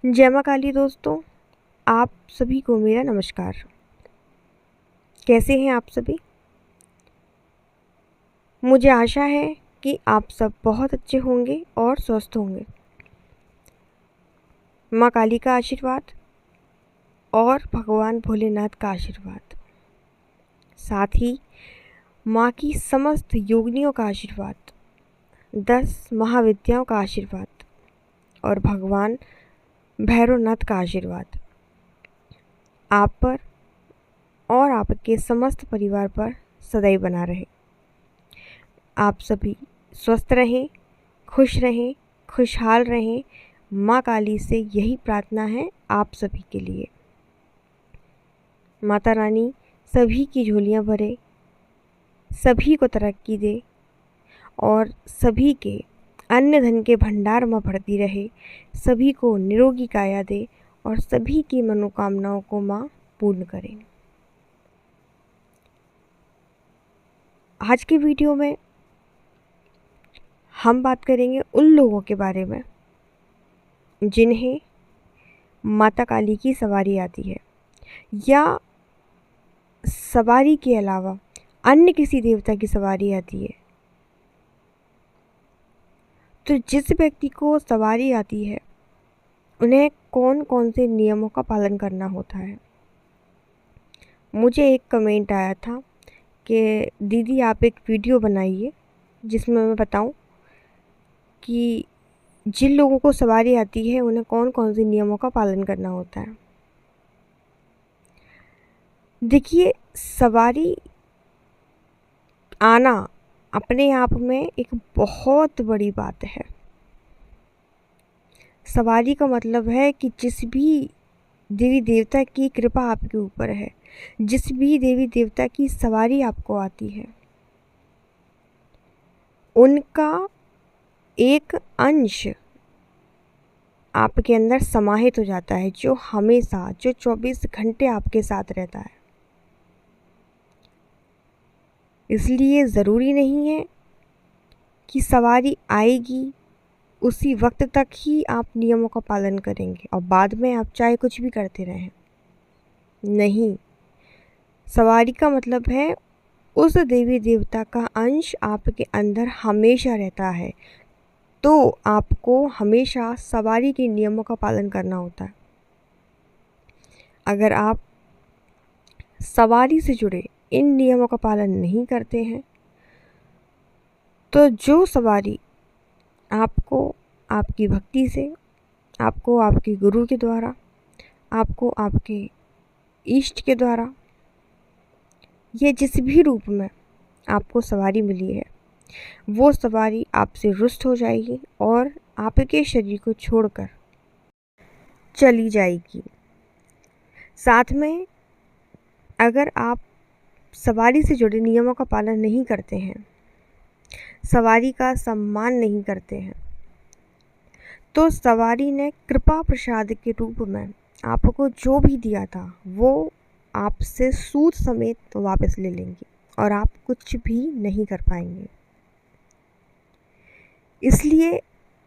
जय माँ काली दोस्तों, आप सभी को मेरा नमस्कार। कैसे हैं आप सभी? मुझे आशा है कि आप सब बहुत अच्छे होंगे और स्वस्थ होंगे। माँ काली का आशीर्वाद और भगवान भोलेनाथ का आशीर्वाद, साथ ही माँ की समस्त योगिनियों का आशीर्वाद, 10 महाविद्याओं का आशीर्वाद और भगवान भैरवनाथ का आशीर्वाद आप पर और आपके समस्त परिवार पर सदैव बना रहे। आप सभी स्वस्थ रहें, खुश रहें, खुशहाल रहें। माँ काली से यही प्रार्थना है आप सभी के लिए। माता रानी सभी की झोलियाँ भरे, सभी को तरक्की दे और सभी के अन्न धन के भंडार में भरती रहे, सभी को निरोगी काया दे और सभी की मनोकामनाओं को माँ पूर्ण करे। आज के वीडियो में हम बात करेंगे उन लोगों के बारे में जिन्हें माता काली की सवारी आती है या सवारी के अलावा अन्य किसी देवता की सवारी आती है। तो जिस व्यक्ति को सवारी आती है उन्हें कौन कौन से नियमों का पालन करना होता है। मुझे एक कमेंट आया था कि दीदी आप एक वीडियो बनाइए जिसमें मैं बताऊं कि जिन लोगों को सवारी आती है उन्हें कौन कौन से नियमों का पालन करना होता है। देखिए, सवारी आना अपने आप में एक बहुत बड़ी बात है। सवारी का मतलब है कि जिस भी देवी देवता की कृपा आपके ऊपर है, जिस भी देवी देवता की सवारी आपको आती है, उनका एक अंश आपके अंदर समाहित हो जाता है, जो हमेशा, जो 24 घंटे आपके साथ रहता है। इसलिए ज़रूरी नहीं है कि सवारी आएगी उसी वक्त तक ही आप नियमों का पालन करेंगे और बाद में आप चाहे कुछ भी करते रहें। नहीं, सवारी का मतलब है उस देवी देवता का अंश आपके अंदर हमेशा रहता है, तो आपको हमेशा सवारी के नियमों का पालन करना होता है। अगर आप सवारी से जुड़े इन नियमों का पालन नहीं करते हैं तो जो सवारी आपको आपकी भक्ति से, आपको आपके गुरु के द्वारा, आपको आपके इष्ट के द्वारा, ये जिस भी रूप में आपको सवारी मिली है, वो सवारी आपसे रुष्ट हो जाएगी और आपके शरीर को छोड़कर चली जाएगी। साथ में अगर आप सवारी से जुड़े नियमों का पालन नहीं करते हैं, सवारी का सम्मान नहीं करते हैं, तो सवारी ने कृपा प्रसाद के रूप में आपको जो भी दिया था वो आपसे सूद समेत वापस ले लेंगे और आप कुछ भी नहीं कर पाएंगे। इसलिए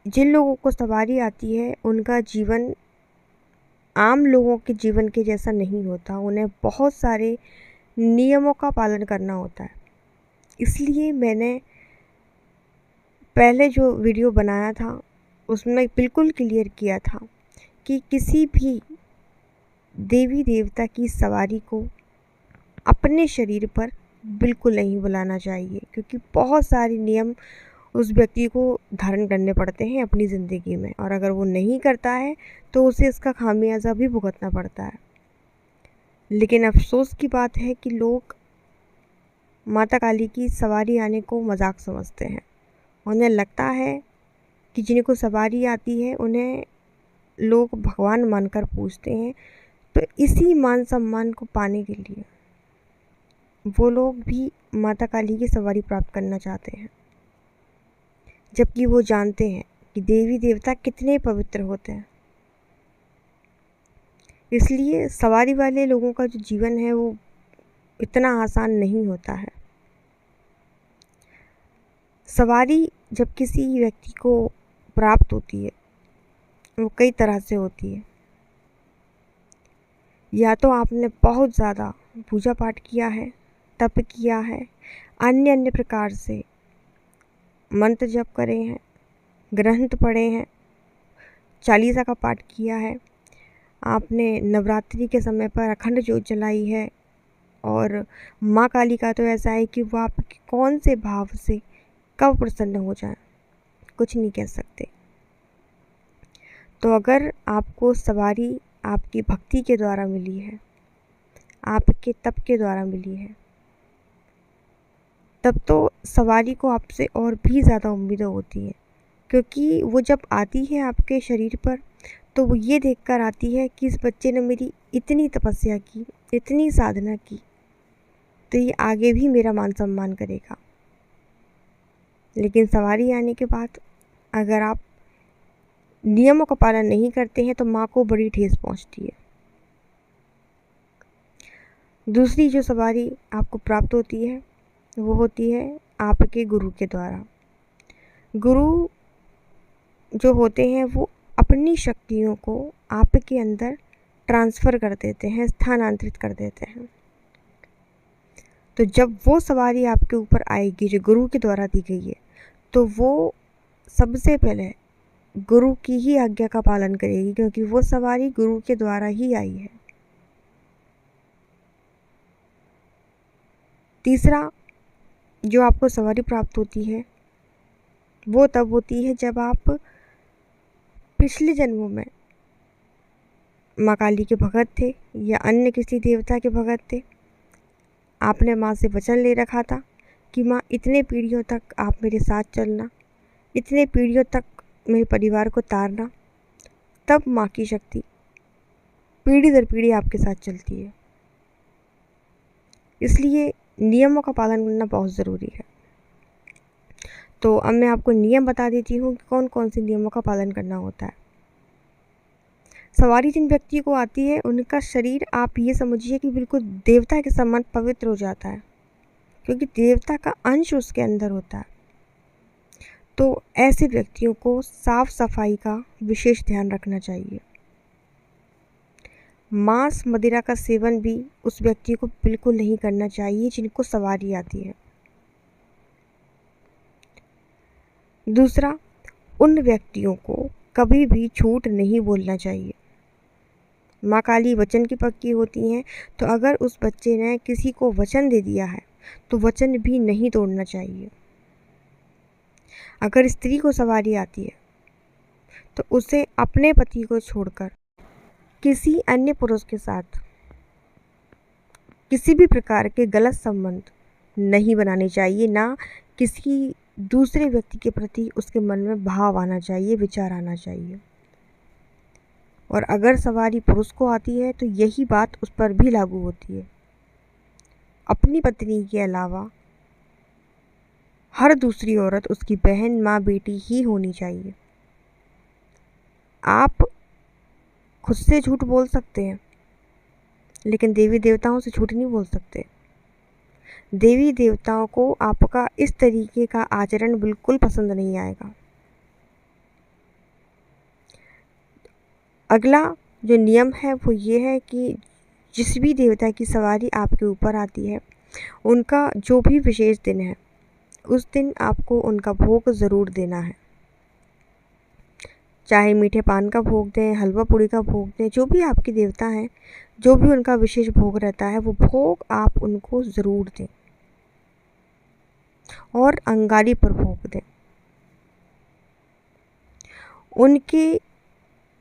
जिन लोगों को सवारी आती है उनका जीवन आम लोगों के जीवन के जैसा नहीं होता, उन्हें बहुत सारे नियमों का पालन करना होता है। इसलिए मैंने पहले जो वीडियो बनाया था उसमें बिल्कुल क्लियर किया था कि किसी भी देवी देवता की सवारी को अपने शरीर पर बिल्कुल नहीं बुलाना चाहिए, क्योंकि बहुत सारे नियम उस व्यक्ति को धारण करने पड़ते हैं अपनी ज़िंदगी में, और अगर वो नहीं करता है तो उसे इसका खामियाजा भी भुगतना पड़ता है। लेकिन अफसोस की बात है कि लोग माता काली की सवारी आने को मजाक समझते हैं। उन्हें लगता है कि जिनको सवारी आती है उन्हें लोग भगवान मानकर पूजते हैं, तो इसी मान सम्मान को पाने के लिए वो लोग भी माता काली की सवारी प्राप्त करना चाहते हैं, जबकि वो जानते हैं कि देवी देवता कितने पवित्र होते हैं। इसलिए सवारी वाले लोगों का जो जीवन है वो इतना आसान नहीं होता है। सवारी जब किसी व्यक्ति को प्राप्त होती है वो कई तरह से होती है। या तो आपने बहुत ज़्यादा पूजा पाठ किया है, तप किया है, अन्य अन्य प्रकार से मंत्र जप करे हैं, ग्रंथ पढ़े हैं, चालीसा का पाठ किया है, आपने नवरात्रि के समय पर अखंड ज्योत जलाई है। और माँ काली का तो ऐसा है कि वो आपके कौन से भाव से कब प्रसन्न हो जाए, कुछ नहीं कह सकते। तो अगर आपको सवारी आपकी भक्ति के द्वारा मिली है, आपके तप के द्वारा मिली है, तब तो सवारी को आपसे और भी ज़्यादा उम्मीदें होती हैं, क्योंकि वो जब आती है आपके शरीर पर तो वो ये देखकर आती है कि इस बच्चे ने मेरी इतनी तपस्या की, इतनी साधना की, तो ये आगे भी मेरा मान सम्मान करेगा। लेकिन सवारी आने के बाद अगर आप नियमों का पालन नहीं करते हैं तो माँ को बड़ी ठेस पहुँचती है। दूसरी जो सवारी आपको प्राप्त होती है वो होती है आपके गुरु के द्वारा। गुरु जो होते हैं वो अपनी शक्तियों को आपके अंदर ट्रांसफ़र कर देते हैं, स्थानांतरित कर देते हैं। तो जब वो सवारी आपके ऊपर आएगी जो गुरु के द्वारा दी गई है, तो वो सबसे पहले गुरु की ही आज्ञा का पालन करेगी, क्योंकि वो सवारी गुरु के द्वारा ही आई है। तीसरा जो आपको सवारी प्राप्त होती है वो तब होती है जब आप पिछले जन्मों में माँ काली के भगत थे या अन्य किसी देवता के भगत थे। आपने माँ से वचन ले रखा था कि माँ इतने पीढ़ियों तक आप मेरे साथ चलना, इतने पीढ़ियों तक मेरे परिवार को तारना। तब माँ की शक्ति पीढ़ी दर पीढ़ी आपके साथ चलती है। इसलिए नियमों का पालन करना बहुत ज़रूरी है। तो अब मैं आपको नियम बता देती हूँ कि कौन कौन से नियमों का पालन करना होता है। सवारी जिन व्यक्ति को आती है उनका शरीर आप ये समझिए कि बिल्कुल देवता के समान पवित्र हो जाता है, क्योंकि देवता का अंश उसके अंदर होता है। तो ऐसे व्यक्तियों को साफ सफाई का विशेष ध्यान रखना चाहिए। मांस मदिरा का सेवन भी उस व्यक्ति को बिल्कुल नहीं करना चाहिए जिनको सवारी आती है। दूसरा, उन व्यक्तियों को कभी भी झूठ नहीं बोलना चाहिए। माँ काली वचन की पक्की होती हैं, तो अगर उस बच्चे ने किसी को वचन दे दिया है तो वचन भी नहीं तोड़ना चाहिए। अगर स्त्री को सवारी आती है तो उसे अपने पति को छोड़कर किसी अन्य पुरुष के साथ किसी भी प्रकार के गलत संबंध नहीं बनाने चाहिए, ना किसी दूसरे व्यक्ति के प्रति उसके मन में भाव आना चाहिए, विचार आना चाहिए। और अगर सवारी पुरुष को आती है तो यही बात उस पर भी लागू होती है। अपनी पत्नी के अलावा हर दूसरी औरत उसकी बहन, माँ, बेटी ही होनी चाहिए। आप खुद से झूठ बोल सकते हैं, लेकिन देवी देवताओं से झूठ नहीं बोल सकते। देवी देवताओं को आपका इस तरीके का आचरण बिल्कुल पसंद नहीं आएगा। अगला जो नियम है वो ये है कि जिस भी देवता की सवारी आपके ऊपर आती है, उनका जो भी विशेष दिन है उस दिन आपको उनका भोग ज़रूर देना है। चाहे मीठे पान का भोग दें, हलवा पूड़ी का भोग दें, जो भी आपके देवता हैं, जो भी उनका विशेष भोग रहता है वो भोग आप उनको ज़रूर दें और अंगारी पर भोग दें। उनके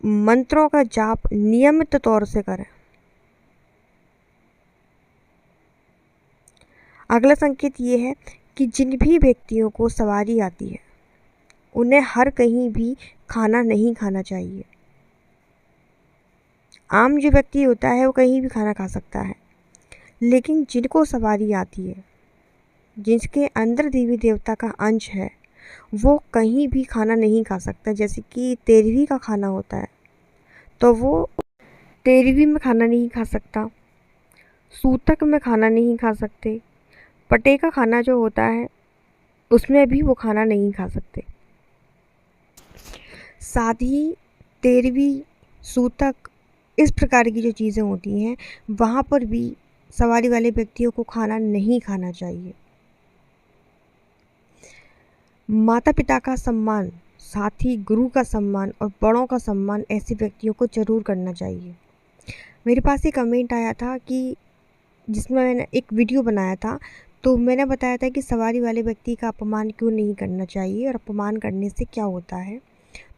मंत्रों का जाप नियमित तौर से करें। अगला संकेत ये है कि जिन भी व्यक्तियों को सवारी आती है उन्हें हर कहीं भी खाना नहीं खाना चाहिए। आम जो व्यक्ति होता है वो कहीं भी खाना खा सकता है, लेकिन जिनको सवारी आती है, जिसके अंदर देवी देवता का अंश है, वो कहीं भी खाना नहीं खा सकता। जैसे कि 13वीं का खाना होता है तो वो 13वीं में खाना नहीं खा सकता, सूतक में खाना नहीं खा सकते, पटे का खाना जो होता है उसमें भी वो खाना नहीं खा सकते। साथ ही 13वीं सूतक, इस प्रकार की जो चीज़ें होती हैं वहाँ पर भी सवारी वाले व्यक्तियों को खाना नहीं खाना चाहिए। माता पिता का सम्मान, साथ ही गुरु का सम्मान और बड़ों का सम्मान ऐसे व्यक्तियों को ज़रूर करना चाहिए। मेरे पास एक कमेंट आया था कि जिसमें मैंने एक वीडियो बनाया था, तो मैंने बताया था कि सवारी वाले व्यक्ति का अपमान क्यों नहीं करना चाहिए और अपमान करने से क्या होता है।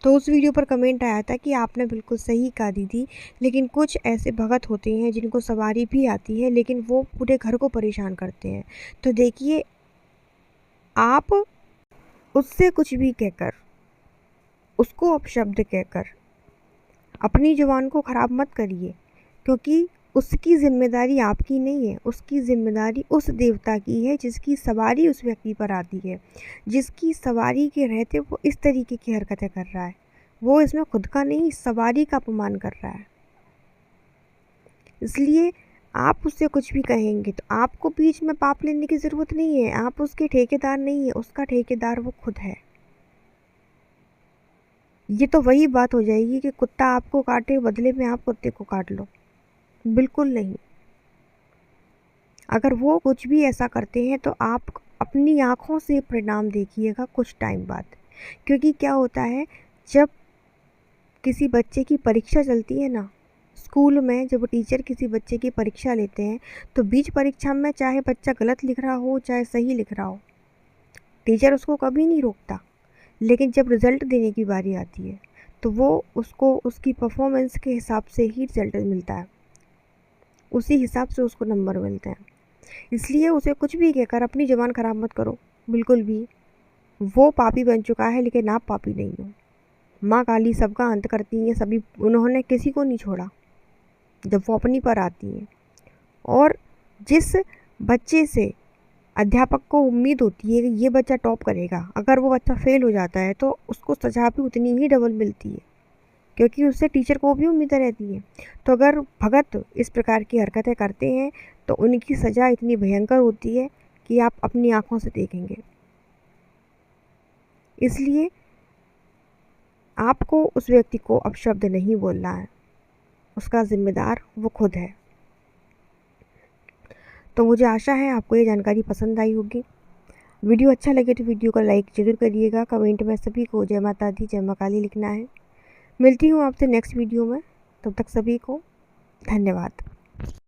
तो उस वीडियो पर कमेंट आया था कि आपने बिल्कुल सही कहा दीदी, लेकिन कुछ ऐसे भगत होते हैं जिनको सवारी भी आती है लेकिन वो पूरे घर को परेशान करते हैं। तो देखिए, आप उससे कुछ भी कहकर, उसको अपशब्द कहकर अपनी ज़ुबान को ख़राब मत करिए, क्योंकि उसकी ज़िम्मेदारी आपकी नहीं है, उसकी ज़िम्मेदारी उस देवता की है जिसकी सवारी उस व्यक्ति पर आती है, जिसकी सवारी के रहते वो इस तरीके की हरकतें कर रहा है। वो इसमें खुद का नहीं, सवारी का अपमान कर रहा है। इसलिए आप उससे कुछ भी कहेंगे तो आपको बीच में पाप लेने की ज़रूरत नहीं है। आप उसके ठेकेदार नहीं है, उसका ठेकेदार वो खुद है। ये तो वही बात हो जाएगी कि कुत्ता आपको काटे, बदले में आप कुत्ते को काट लो। बिल्कुल नहीं। अगर वो कुछ भी ऐसा करते हैं तो आप अपनी आँखों से परिणाम देखिएगा कुछ टाइम बाद। क्योंकि क्या होता है, जब किसी बच्चे की परीक्षा चलती है ना, स्कूल में जब टीचर किसी बच्चे की परीक्षा लेते हैं, तो बीच परीक्षा में चाहे बच्चा गलत लिख रहा हो चाहे सही लिख रहा हो, टीचर उसको कभी नहीं रोकता। लेकिन जब रिज़ल्ट देने की बारी आती है तो वो उसको उसकी परफॉर्मेंस के हिसाब से ही रिज़ल्ट मिलता है, उसी हिसाब से उसको नंबर मिलते हैं। इसलिए उसे कुछ भी कहकर अपनी ज़ुबान ख़राब मत करो, बिल्कुल भी। वो पापी बन चुका है लेकिन आप पापी नहीं हो। माँ काली सबका अंत करती हैं, सभी, उन्होंने किसी को नहीं छोड़ा जब वो अपनी पर आती हैं। और जिस बच्चे से अध्यापक को उम्मीद होती है कि ये बच्चा टॉप करेगा, अगर वो बच्चा फेल हो जाता है तो उसको सज़ा भी उतनी ही डबल मिलती है, क्योंकि उससे टीचर को भी उम्मीदें रहती हैं। तो अगर भगत इस प्रकार की हरकतें करते हैं तो उनकी सज़ा इतनी भयंकर होती है कि आप अपनी आँखों से देखेंगे। इसलिए आपको उस व्यक्ति को अपशब्द नहीं बोलना है, उसका ज़िम्मेदार वो खुद है। तो मुझे आशा है आपको ये जानकारी पसंद आई होगी। वीडियो अच्छा लगे तो वीडियो को लाइक ज़रूर करिएगा। कमेंट में सभी को जय माता दी, जय माँ काली लिखना है। मिलती हूँ आपसे नेक्स्ट वीडियो में, तब तक सभी को धन्यवाद।